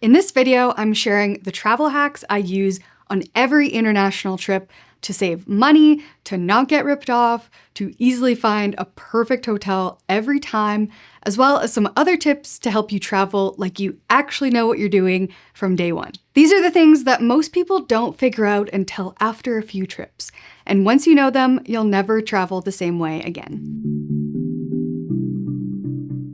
In this video, I'm sharing the travel hacks I use on every international trip to save money, to not get ripped off, to easily find a perfect hotel every time, as well as some other tips to help you travel like you actually know what you're doing from day one. These are the things that most people don't figure out until after a few trips. And once you know them, you'll never travel the same way again.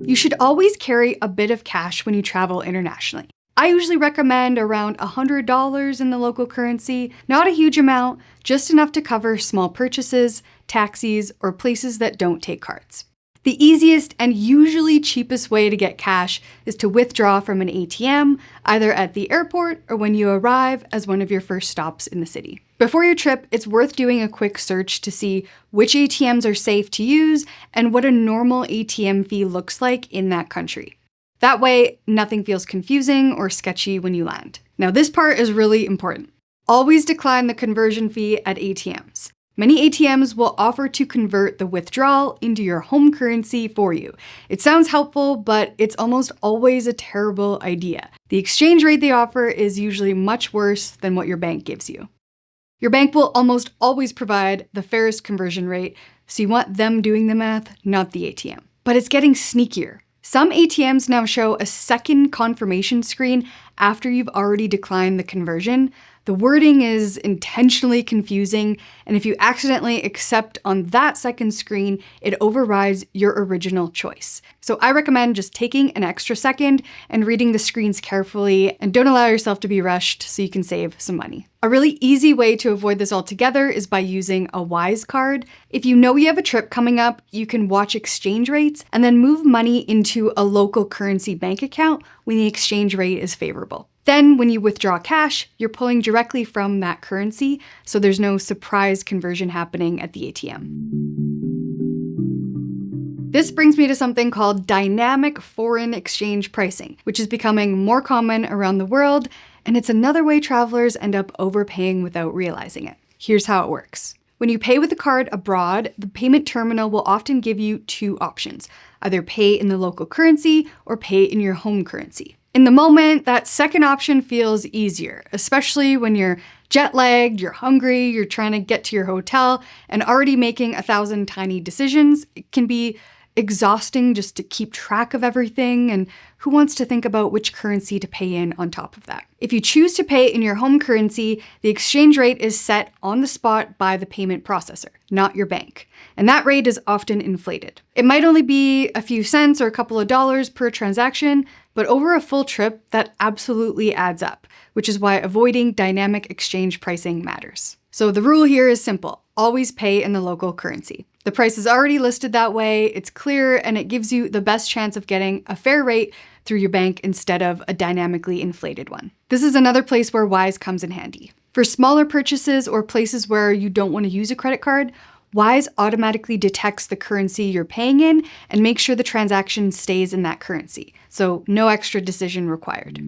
You should always carry a bit of cash when you travel internationally. I usually recommend around $100 in the local currency, not a huge amount, just enough to cover small purchases, taxis, or places that don't take cards. The easiest and usually cheapest way to get cash is to withdraw from an ATM, either at the airport or when you arrive as one of your first stops in the city. Before your trip, it's worth doing a quick search to see which ATMs are safe to use and what a normal ATM fee looks like in that country. That way, nothing feels confusing or sketchy when you land. Now, this part is really important. Always decline the conversion fee at ATMs. Many ATMs will offer to convert the withdrawal into your home currency for you. It sounds helpful, but it's almost always a terrible idea. The exchange rate they offer is usually much worse than what your bank gives you. Your bank will almost always provide the fairest conversion rate, so you want them doing the math, not the ATM. But it's getting sneakier. Some ATMs now show a second confirmation screen after you've already declined the conversion. The wording is intentionally confusing, and if you accidentally accept on that second screen, it overrides your original choice. So I recommend just taking an extra second and reading the screens carefully, and don't allow yourself to be rushed so you can save some money. A really easy way to avoid this altogether is by using a Wise card. If you know you have a trip coming up, you can watch exchange rates and then move money into a local currency bank account when the exchange rate is favorable. Then when you withdraw cash, you're pulling directly from that currency, so there's no surprise conversion happening at the ATM. This brings me to something called dynamic foreign exchange pricing, which is becoming more common around the world, and it's another way travelers end up overpaying without realizing it. Here's how it works. When you pay with a card abroad, the payment terminal will often give you two options: either pay in the local currency or pay in your home currency. In the moment, that second option feels easier, especially when you're jet-lagged, you're hungry, you're trying to get to your hotel, and already making 1,000 tiny decisions. It can be exhausting just to keep track of everything, and who wants to think about which currency to pay in on top of that? If you choose to pay in your home currency, the exchange rate is set on the spot by the payment processor, not your bank. And that rate is often inflated. It might only be a few cents or a couple of dollars per transaction, but over a full trip, that absolutely adds up, which is why avoiding dynamic exchange pricing matters. So the rule here is simple: always pay in the local currency. The price is already listed that way, it's clear, and it gives you the best chance of getting a fair rate through your bank instead of a dynamically inflated one. This is another place where Wise comes in handy. For smaller purchases or places where you don't want to use a credit card, Wise automatically detects the currency you're paying in and makes sure the transaction stays in that currency, so no extra decision required.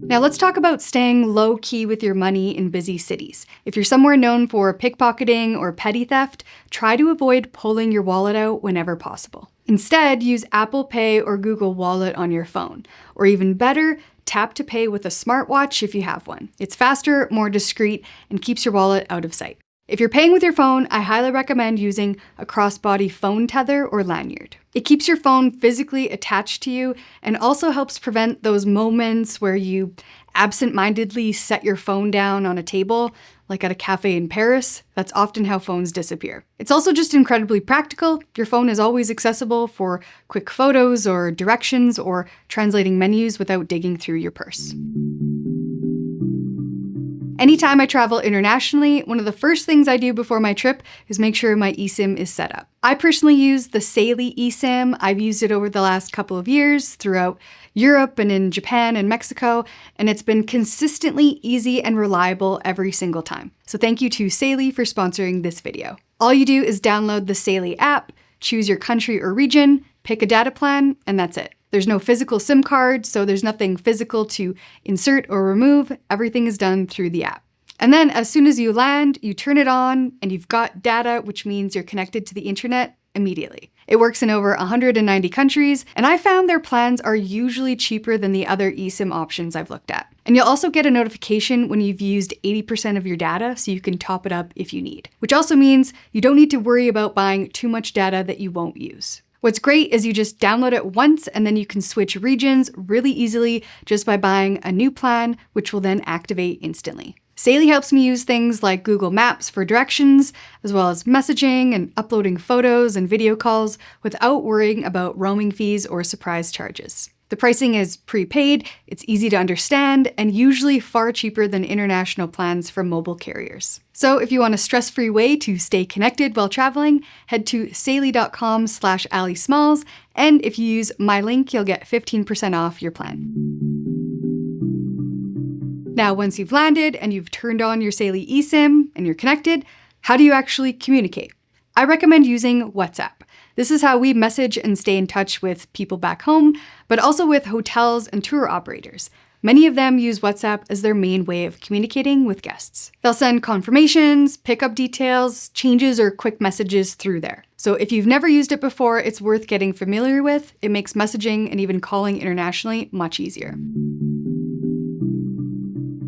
Now let's talk about staying low-key with your money in busy cities. If you're somewhere known for pickpocketing or petty theft, try to avoid pulling your wallet out whenever possible. Instead, use Apple Pay or Google Wallet on your phone, or even better, tap to pay with a smartwatch if you have one. It's faster, more discreet, and keeps your wallet out of sight. If you're paying with your phone, I highly recommend using a crossbody phone tether or lanyard. It keeps your phone physically attached to you and also helps prevent those moments where you absent-mindedly set your phone down on a table, like at a cafe in Paris. That's often how phones disappear. It's also just incredibly practical. Your phone is always accessible for quick photos or directions or translating menus without digging through your purse. Anytime I travel internationally, one of the first things I do before my trip is make sure my eSIM is set up. I personally use the Int'l eSIM. I've used it over the last couple of years throughout Europe and in Japan and Mexico, and it's been consistently easy and reliable every single time. So thank you to Int'l for sponsoring this video. All you do is download the Int'l app, choose your country or region, pick a data plan, and that's it. There's no physical SIM card, so there's nothing physical to insert or remove. Everything is done through the app. And then as soon as you land, you turn it on and you've got data, which means you're connected to the internet. immediately. It works in over 190 countries, and I found their plans are usually cheaper than the other eSIM options I've looked at. And you'll also get a notification when you've used 80% of your data, so you can top it up if you need. Which also means you don't need to worry about buying too much data that you won't use. What's great is you just download it once and then you can switch regions really easily just by buying a new plan, which will then activate instantly. Saily helps me use things like Google Maps for directions, as well as messaging and uploading photos and video calls without worrying about roaming fees or surprise charges. The pricing is prepaid, it's easy to understand, and usually far cheaper than international plans from mobile carriers. So if you want a stress-free way to stay connected while traveling, head to saily.com/AllieSmalls, and if you use my link, you'll get 15% off your plan. Now, once you've landed and you've turned on your Saily eSIM and you're connected, how do you actually communicate? I recommend using WhatsApp. This is how we message and stay in touch with people back home, but also with hotels and tour operators. Many of them use WhatsApp as their main way of communicating with guests. They'll send confirmations, pickup details, changes, or quick messages through there. So if you've never used it before, it's worth getting familiar with. It makes messaging and even calling internationally much easier.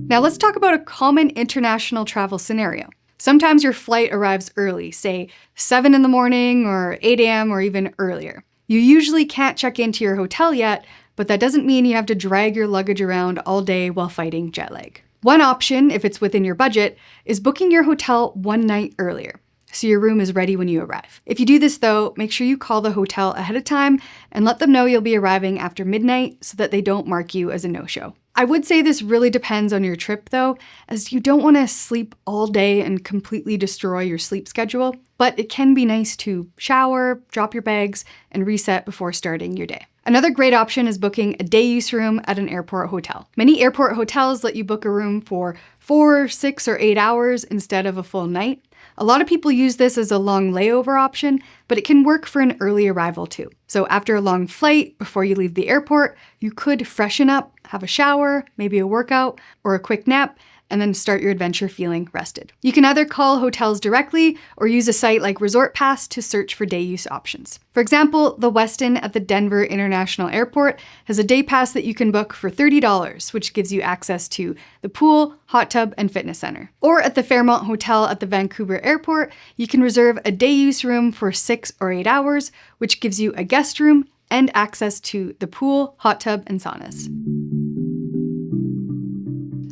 Now let's talk about a common international travel scenario. Sometimes your flight arrives early, say 7 in the morning or 8 a.m. or even earlier. You usually can't check into your hotel yet, but that doesn't mean you have to drag your luggage around all day while fighting jet lag. One option, if it's within your budget, is booking your hotel one night earlier, so your room is ready when you arrive. If you do this though, make sure you call the hotel ahead of time and let them know you'll be arriving after midnight so that they don't mark you as a no-show. I would say this really depends on your trip though, as you don't want to sleep all day and completely destroy your sleep schedule, but it can be nice to shower, drop your bags, and reset before starting your day. Another great option is booking a day use room at an airport hotel. Many airport hotels let you book a room for 4, 6, or 8 hours instead of a full night. A lot of people use this as a long layover option, but it can work for an early arrival too. So after a long flight, before you leave the airport, you could freshen up, have a shower, maybe a workout, or a quick nap, and then start your adventure feeling rested. You can either call hotels directly or use a site like Resort Pass to search for day use options. For example, the Westin at the Denver International Airport has a day pass that you can book for $30, which gives you access to the pool, hot tub, and fitness center. Or at the Fairmont Hotel at the Vancouver Airport, you can reserve a day use room for 6 or 8 hours, which gives you a guest room and access to the pool, hot tub, and saunas.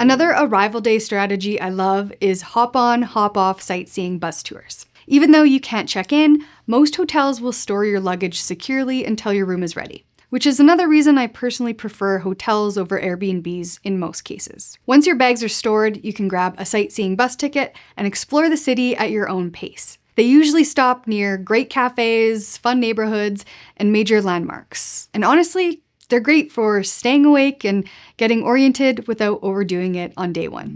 Another arrival day strategy I love is hop-on, hop-off sightseeing bus tours. Even though you can't check in, most hotels will store your luggage securely until your room is ready, which is another reason I personally prefer hotels over Airbnbs in most cases. Once your bags are stored, you can grab a sightseeing bus ticket and explore the city at your own pace. They usually stop near great cafes, fun neighborhoods, and major landmarks. And honestly, they're great for staying awake and getting oriented without overdoing it on day one.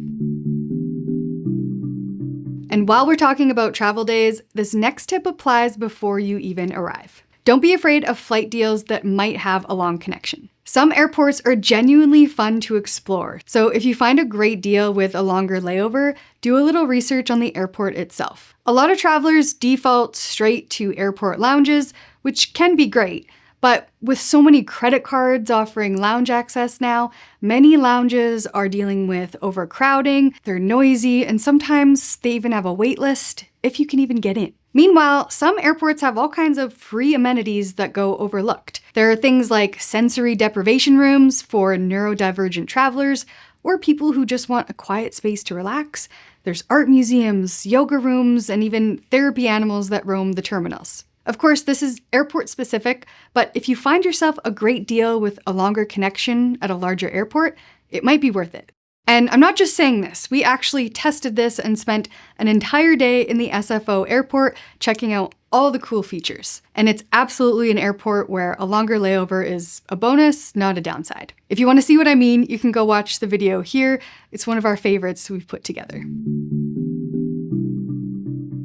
And while we're talking about travel days, this next tip applies before you even arrive. Don't be afraid of flight deals that might have a long connection. Some airports are genuinely fun to explore, so if you find a great deal with a longer layover, do a little research on the airport itself. A lot of travelers default straight to airport lounges, which can be great. But with so many credit cards offering lounge access now, many lounges are dealing with overcrowding, they're noisy, and sometimes they even have a wait list, if you can even get in. Meanwhile, some airports have all kinds of free amenities that go overlooked. There are things like sensory deprivation rooms for neurodivergent travelers, or people who just want a quiet space to relax. There's art museums, yoga rooms, and even therapy animals that roam the terminals. Of course, this is airport specific, but if you find yourself a great deal with a longer connection at a larger airport, it might be worth it. And I'm not just saying this, we actually tested this and spent an entire day in the SFO airport checking out all the cool features. And it's absolutely an airport where a longer layover is a bonus, not a downside. If you want to see what I mean, you can go watch the video here. It's one of our favorites we've put together.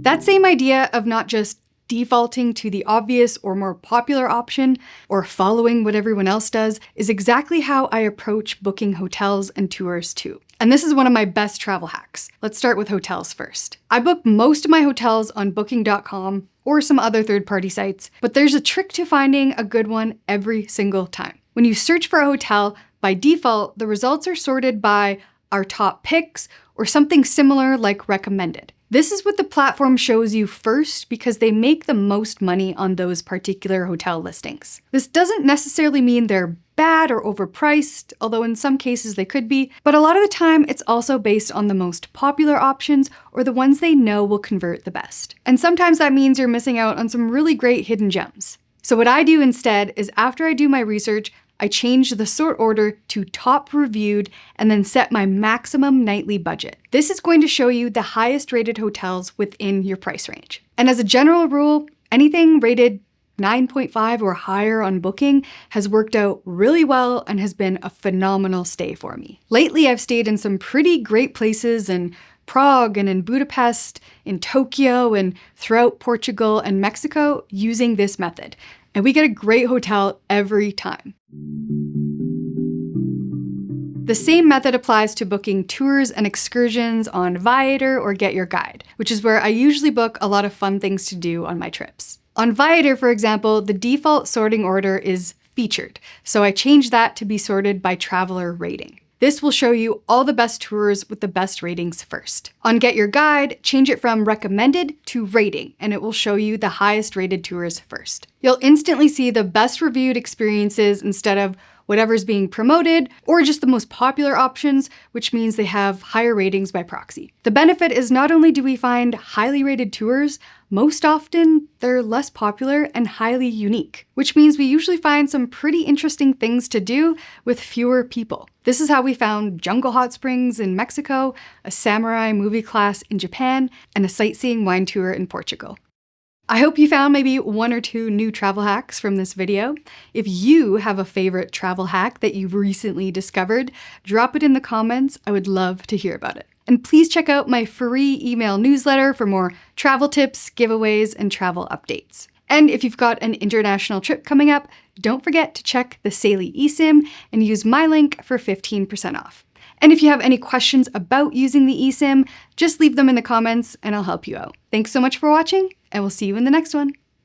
That same idea of not just defaulting to the obvious or more popular option, or following what everyone else does, is exactly how I approach booking hotels and tours too. And this is one of my best travel hacks. Let's start with hotels first. I book most of my hotels on booking.com or some other third-party sites, but there's a trick to finding a good one every single time. When you search for a hotel, by default, the results are sorted by our top picks or something similar like recommended. This is what the platform shows you first because they make the most money on those particular hotel listings. This doesn't necessarily mean they're bad or overpriced, although in some cases they could be, but a lot of the time it's also based on the most popular options or the ones they know will convert the best. And sometimes that means you're missing out on some really great hidden gems. So what I do instead is after I do my research, I change the sort order to top reviewed and then set my maximum nightly budget. This is going to show you the highest rated hotels within your price range. And as a general rule, anything rated 9.5 or higher on Booking has worked out really well and has been a phenomenal stay for me. Lately, I've stayed in some pretty great places in Prague and in Budapest, in Tokyo, and throughout Portugal and Mexico using this method. And we get a great hotel every time. The same method applies to booking tours and excursions on Viator or Get Your Guide, which is where I usually book a lot of fun things to do on my trips. On Viator, for example, the default sorting order is featured, so I changed that to be sorted by traveler rating. This will show you all the best tours with the best ratings first. On Get Your Guide, change it from recommended to rating, and it will show you the highest rated tours first. You'll instantly see the best reviewed experiences instead of whatever's being promoted, or just the most popular options, which means they have higher ratings by proxy. The benefit is not only do we find highly rated tours, most often they're less popular and highly unique, which means we usually find some pretty interesting things to do with fewer people. This is how we found jungle hot springs in Mexico, a samurai movie class in Japan, and a sightseeing wine tour in Portugal. I hope you found maybe one or two new travel hacks from this video. If you have a favorite travel hack that you've recently discovered, drop it in the comments. I would love to hear about it. And please check out my free email newsletter for more travel tips, giveaways, and travel updates. And if you've got an international trip coming up, don't forget to check the Saily eSIM and use my link for 15% off. And if you have any questions about using the eSIM, just leave them in the comments and I'll help you out. Thanks so much for watching, and we'll see you in the next one.